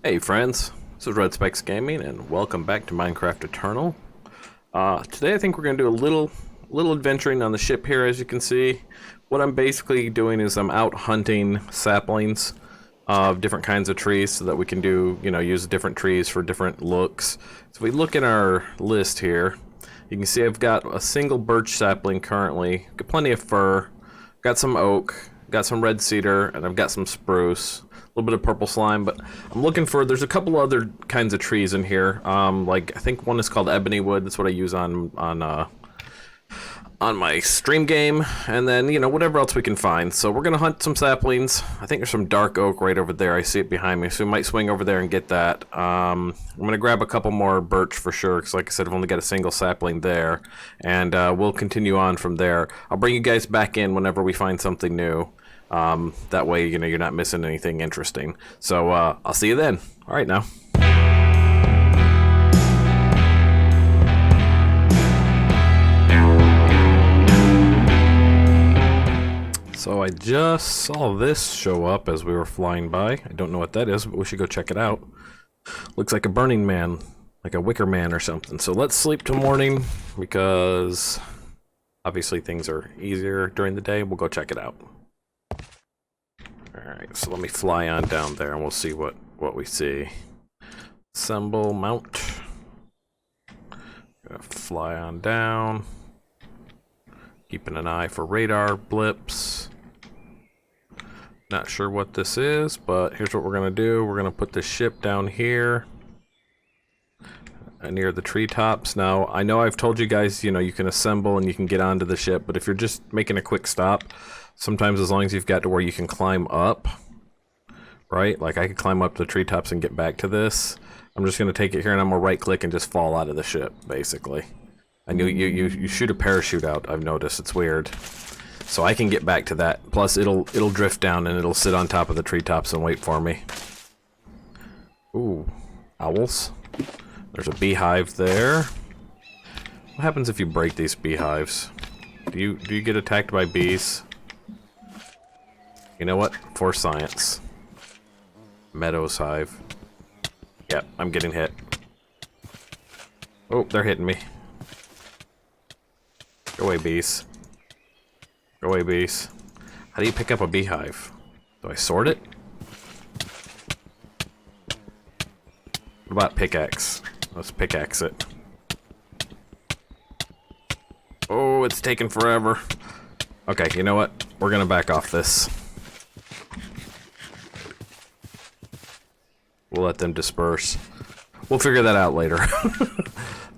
Hey friends, this is Red Spikes Gaming and welcome back to Minecraft Eternal. Today I think we're going to do a little adventuring on the ship here. As you can see, what I'm basically doing is I'm out hunting saplings of different kinds of trees so that we can do, use different trees for different looks. So if we look at our list here, you can see I've got a single birch sapling currently, got plenty of fir, got some oak, got some red cedar, and I've got some spruce. A little bit of purple slime, but I'm looking for, there's a couple other kinds of trees in here. Like I think one is called ebony wood. That's what I use on my stream game, and then whatever else we can find. So we're gonna hunt some saplings. I think there's some dark oak right over there. I see it behind me, so we might swing over there and get that. I'm gonna grab a couple more birch for sure, because like I said, I've only got a single sapling there, and we'll continue on from there. I'll bring you guys back in whenever we find something new. That way, you're not missing anything interesting. So, I'll see you then. All right, now. So I just saw this show up as we were flying by. I don't know what that is, but we should go check it out. Looks like a burning man, like a Wicker Man or something. So let's sleep till morning, because obviously things are easier during the day. We'll go check it out. Alright, so let me fly on down there and we'll see what we see. Assemble, mount. Gonna fly on down. Keeping an eye for radar blips. Not sure what this is, but here's what we're gonna do. We're gonna put the ship down here near the treetops. Now, I know I've told you guys, you can assemble and you can get onto the ship, but if you're just making a quick stop, sometimes as long as you've got to where you can climb up, right? Like I could climb up to the treetops and get back to this. I'm just going to take it here and I'm going to right click and just fall out of the ship, basically. And you shoot a parachute out, I've noticed. It's weird. So I can get back to that. Plus it'll drift down and it'll sit on top of the treetops and wait for me. Ooh, owls. There's a beehive there. What happens if you break these beehives? Do you get attacked by bees? You know what? For science. Meadows hive. Yep, I'm getting hit. Oh, they're hitting me. Go away, bees. Go away, bees. How do you pick up a beehive? Do I sort it? What about pickaxe? Let's pickaxe it. Oh, it's taking forever. Okay, you know what? We're gonna back off this. We'll let them disperse. We'll figure that out later.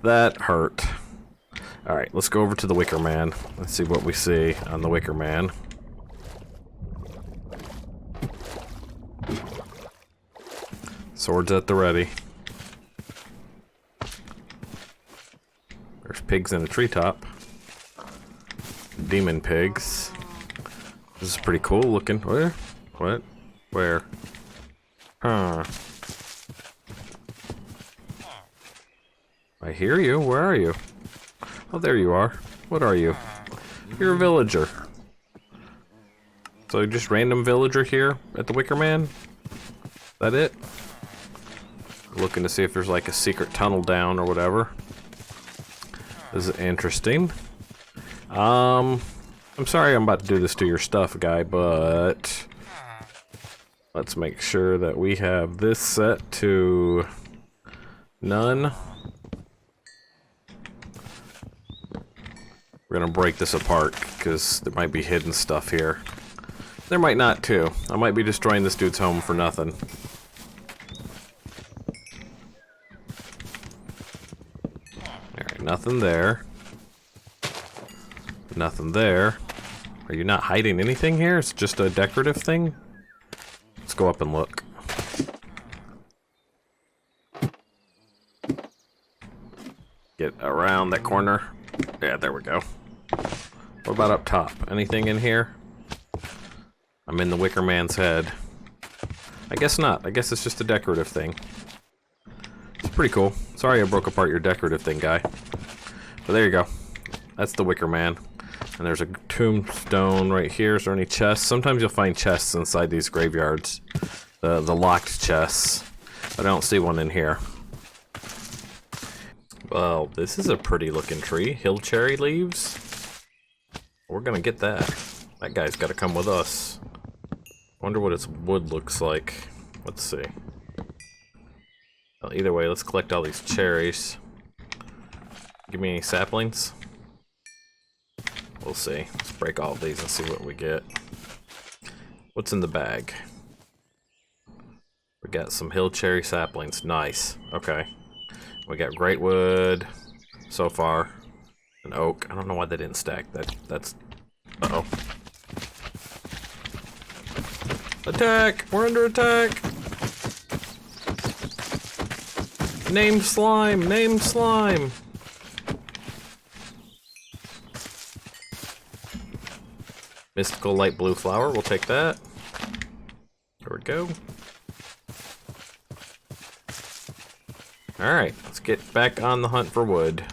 That hurt. Alright, let's go over to the Wicker Man. Let's see what we see on the Wicker Man. Swords at the ready. There's pigs in a treetop. Demon pigs. This is pretty cool looking. Where? What? Where? Huh. I hear you. Where are you? Oh, there you are. What are you? You're a villager. So just random villager here at the Wicker Man? That it? Looking to see if there's like a secret tunnel down or whatever. This is interesting. I'm sorry I'm about to do this to your stuff, guy, but let's make sure that we have this set to none. We're gonna break this apart because there might be hidden stuff here. There might not too. I might be destroying this dude's home for nothing. Alright, nothing there. Nothing there. Are you not hiding anything here? It's just a decorative thing? Let's go up and look. Get around that corner. Yeah, there we go. What about up top? Anything in here? I'm in the Wicker Man's head. I guess not. I guess it's just a decorative thing. It's pretty cool. Sorry I broke apart your decorative thing, guy. But there you go. That's the Wicker Man. And there's a tombstone right here. Is there any chests? Sometimes you'll find chests inside these graveyards. The locked chests. But I don't see one in here. Well, this is a pretty looking tree. Hill cherry leaves. We're gonna get that. That guy's gotta come with us. Wonder what its wood looks like. Let's see. Well, either way, let's collect all these cherries. Give me any saplings? We'll see. Let's break all of these and see what we get. What's in the bag? We got some hill cherry saplings. Nice. Okay. We got great wood so far. An oak. I don't know why they didn't stack. That's... Uh-oh. Attack! We're under attack! Name slime! Name slime! Mystical light blue flower, we'll take that. There we go. Alright, let's get back on the hunt for wood.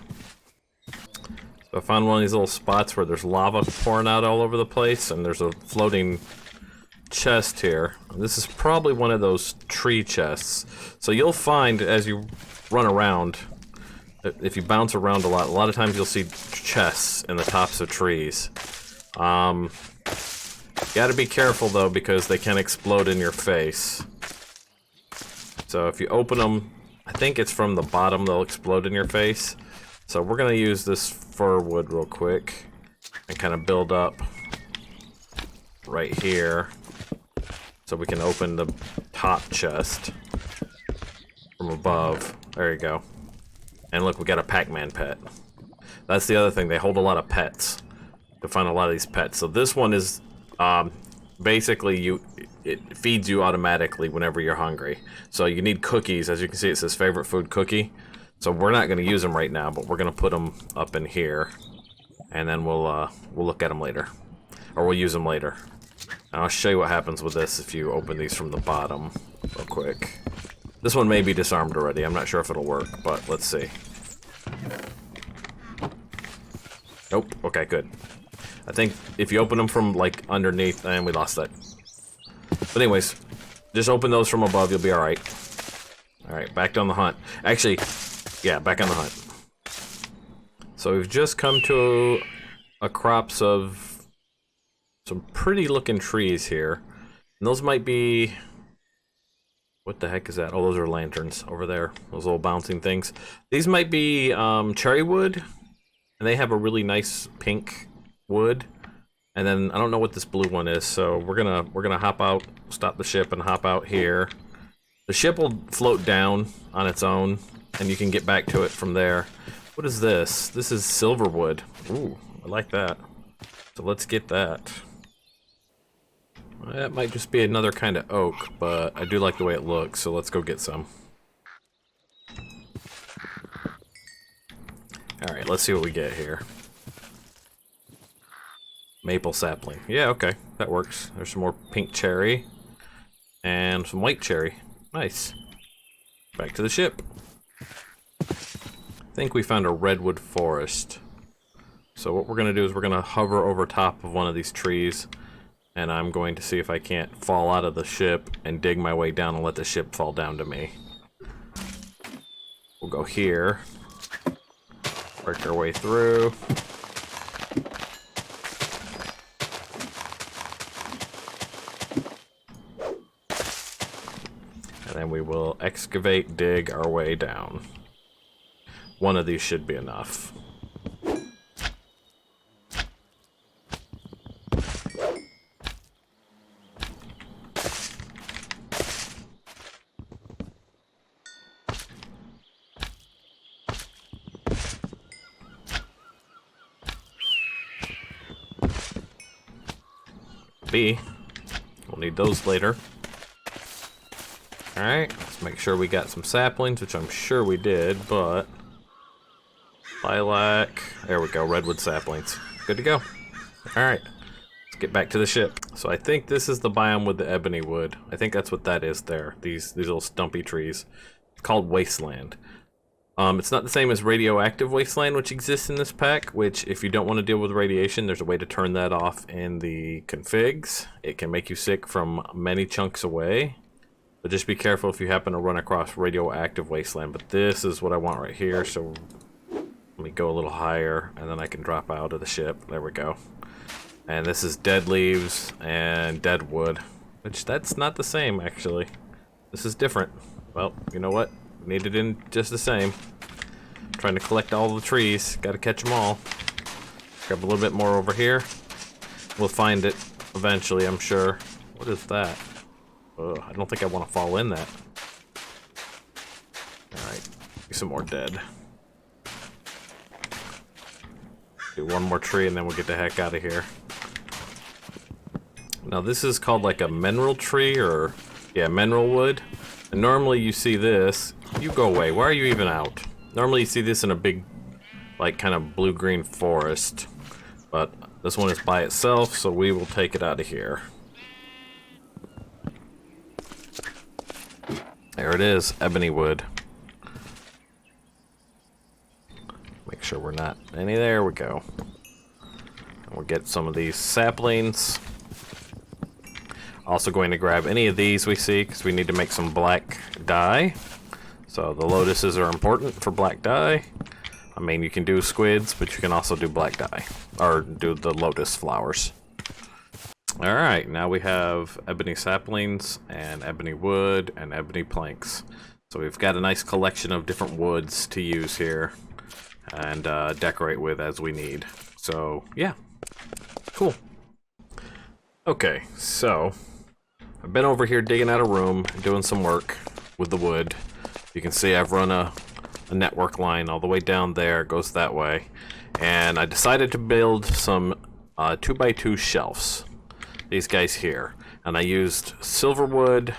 So I found one of these little spots where there's lava pouring out all over the place, and there's a floating chest here. This is probably one of those tree chests. So you'll find as you run around, if you bounce around a lot of times you'll see chests in the tops of trees. Gotta be careful though, because they can explode in your face. So if you open them, I think it's from the bottom they'll explode in your face. So we're gonna use this fir wood real quick and kind of build up right here so we can open the top chest from above. There you go. And look, we got a Pac-Man pet. That's the other thing, they hold a lot of pets. To find a lot of these pets. So this one is basically it feeds you automatically whenever you're hungry. So you need cookies. As you can see, it says favorite food cookie. So we're not going to use them right now, but we're going to put them up in here, and then we'll look at them later, or we'll use them later. And I'll show you what happens with this if you open these from the bottom real quick. This one may be disarmed already. I'm not sure if it'll work, but let's see. Nope. Okay, good. I think if you open them from like underneath, and we lost that. But anyways, just open those from above, you'll be alright. Alright, back on the hunt. Actually, yeah, back on the hunt. So we've just come to a crops of some pretty looking trees here. And those might be... What the heck is that? Oh, those are lanterns over there. Those little bouncing things. These might be cherry wood. And they have a really nice pink wood. And then I don't know what this blue one is, so we're gonna hop out, stop the ship, and hop out here. The ship will float down on its own, and you can get back to it from there. What is this? This is silver wood. Ooh, I like that. So let's get that. That might just be another kind of oak, but I do like the way it looks, so let's go get some. Alright, let's see what we get here. Maple sapling. Yeah, okay, that works. There's some more pink cherry. And some white cherry. Nice. Back to the ship. I think we found a redwood forest. So what we're going to do is we're going to hover over top of one of these trees. And I'm going to see if I can't fall out of the ship and dig my way down and let the ship fall down to me. We'll go here. Work our way through. And then we will excavate, dig our way down. One of these should be enough. We'll need those later. Alright, let's make sure we got some saplings, which I'm sure we did, but... Lilac... There we go, redwood saplings. Good to go. Alright, let's get back to the ship. So I think this is the biome with the ebony wood. I think that's what that is there, these little stumpy trees. It's called Wasteland. It's not the same as radioactive wasteland, which exists in this pack, which if you don't want to deal with radiation, there's a way to turn that off in the configs. It can make you sick from many chunks away. But just be careful if you happen to run across radioactive wasteland. But this is what I want right here, so let me go a little higher, and then I can drop out of the ship. There we go. And this is dead leaves and dead wood, which that's not the same, actually. This is different. Well, you know what? We need it in just the same. Trying to collect all the trees. Gotta catch them all. Grab a little bit more over here. We'll find it eventually, I'm sure. What is that? Ugh, I don't think I want to fall in that. Alright, some more dead. Do one more tree and then we'll get the heck out of here. Now this is called like a mineral tree, or yeah, mineral wood. And normally you see this. You go away. Why are you even out? Normally you see this in a big, like, kind of blue-green forest. But this one is by itself, so we will take it out of here. There it is, ebony wood. Make sure we're not any. There we go. And we'll get some of these saplings. Also going to grab any of these we see, because we need to make some black dye. So the lotuses are important for black dye. I mean, you can do squids, but you can also do black dye, or do the lotus flowers. Alright, now we have ebony saplings, and ebony wood, and ebony planks. So we've got a nice collection of different woods to use here, and decorate with as we need. So, yeah. Cool. Okay, so I've been over here digging out a room, doing some work with the wood. You can see I've run a network line all the way down there, it goes that way. And I decided to build some 2x2 shelves. These guys here. And I used silver wood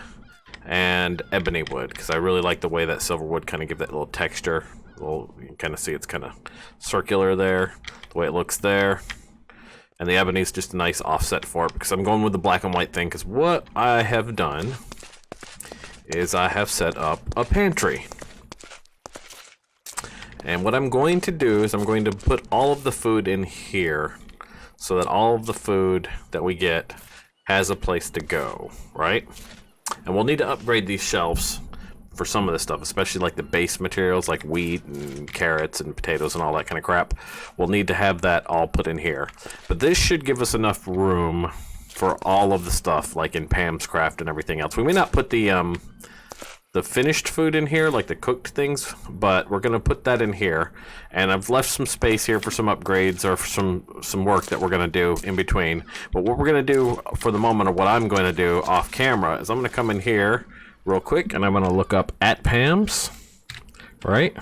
and ebony wood, because I really like the way that silver wood kind of gives that little texture. You can kind of see it's kind of circular there, the way it looks there. And the ebony is just a nice offset for it, because I'm going with the black and white thing, because what I have done is I have set up a pantry. And what I'm going to do is I'm going to put all of the food in here, so that all of the food that we get has a place to go, right? And we'll need to upgrade these shelves for some of this stuff, especially like the base materials like wheat and carrots and potatoes and all that kind of crap. We'll need to have that all put in here. But this should give us enough room for all of the stuff, like in Pam's Craft and everything else. We may not put the finished food in here, like the cooked things, but we're gonna put that in here. And I've left some space here for some upgrades or for some work that we're gonna do in between. But what we're gonna do for the moment, or what I'm going to do off camera, is I'm gonna come in here real quick and I'm gonna look up at Pam's, right?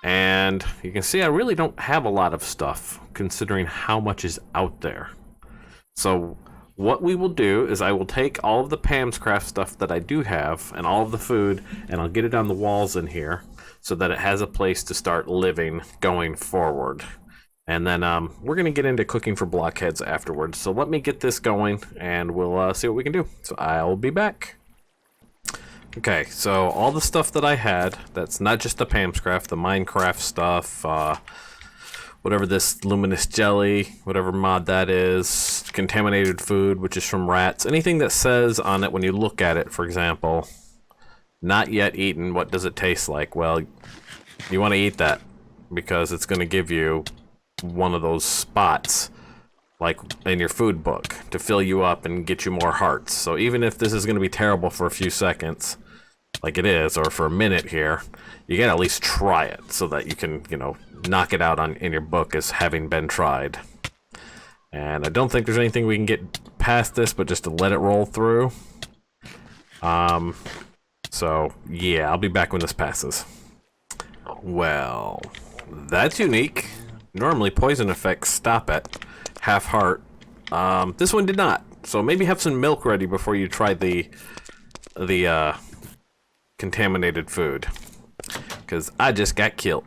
And you can see I really don't have a lot of stuff considering how much is out there. So what we will do is I will take all of the Pam's Craft stuff that I do have and all of the food, and I'll get it on the walls in here so that it has a place to start living going forward. And then we're going to get into cooking for blockheads afterwards. So let me get this going and we'll see what we can do. So I'll be back. Okay, so all the stuff that I had, that's not just the Pam's Craft, the Minecraft stuff, whatever this luminous jelly, whatever mod that is, contaminated food, which is from rats, anything that says on it when you look at it, for example, not yet eaten, what does it taste like? Well, you want to eat that because it's going to give you one of those spots like in your food book to fill you up and get you more hearts. So even if this is going to be terrible for a few seconds, like it is, or for a minute here, you gotta at least try it so that you can, you know, knock it out in your book as having been tried. And I don't think there's anything we can get past this, but just to let it roll through. So yeah, I'll be back when this passes. Well, that's unique. Normally poison effects stop at half heart. This one did not. So maybe have some milk ready before you try the contaminated food, because I just got killed.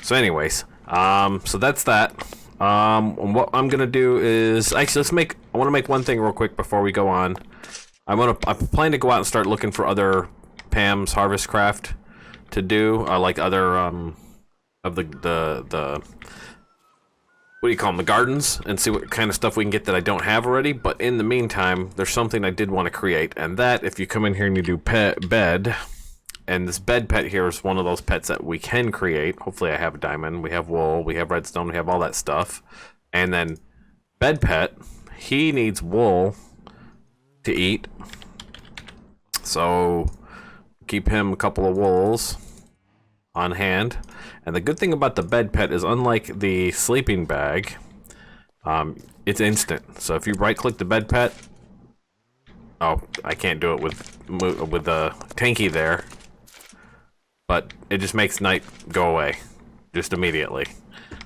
So anyways, so that's that. What I'm gonna do is actually I want to make one thing real quick before we go on. I plan to go out and start looking for other Pam's Harvest Craft to do, like other of the what do you call them, the gardens, and see what kind of stuff we can get that I don't have already. But in the meantime, there's something I did want to create, and that, if you come in here and you do bed, and this bed pet here is one of those pets that we can create. Hopefully I have a diamond, we have wool, we have redstone, we have all that stuff. And then bed pet, he needs wool to eat, so keep him a couple of wools on hand. And the good thing about the bed pet is, unlike the sleeping bag, it's instant. So if you right click the bed pet, oh, I can't do it with the tanky there, but it just makes night go away just immediately.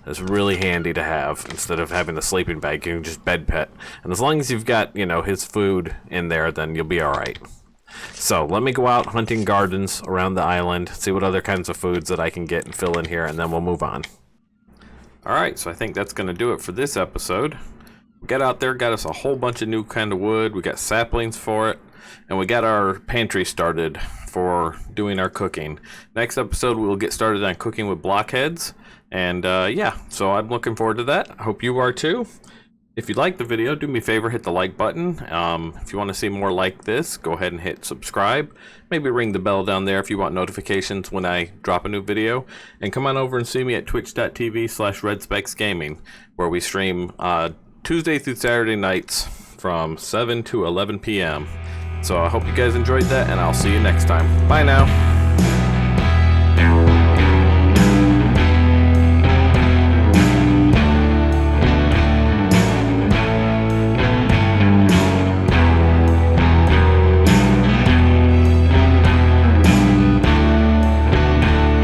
It's really handy to have. Instead of having the sleeping bag, you can just bed pet, and as long as you've got, you know, his food in there, then you'll be all right. So let me go out hunting gardens around the island, see what other kinds of foods that I can get and fill in here, and then we'll move on. Alright, so I think that's going to do it for this episode. We got out there, got us a whole bunch of new kind of wood, we got saplings for it, and we got our pantry started for doing our cooking. Next episode we will get started on cooking with blockheads, and yeah, so I'm looking forward to that. I hope you are too. If you liked the video, do me a favor, hit the like button. If you want to see more like this, go ahead and hit subscribe. Maybe ring the bell down there if you want notifications when I drop a new video. And come on over and see me at twitch.tv/RedSpexGaming, where we stream Tuesday through Saturday nights from 7 to 11 p.m. So I hope you guys enjoyed that, and I'll see you next time. Bye now.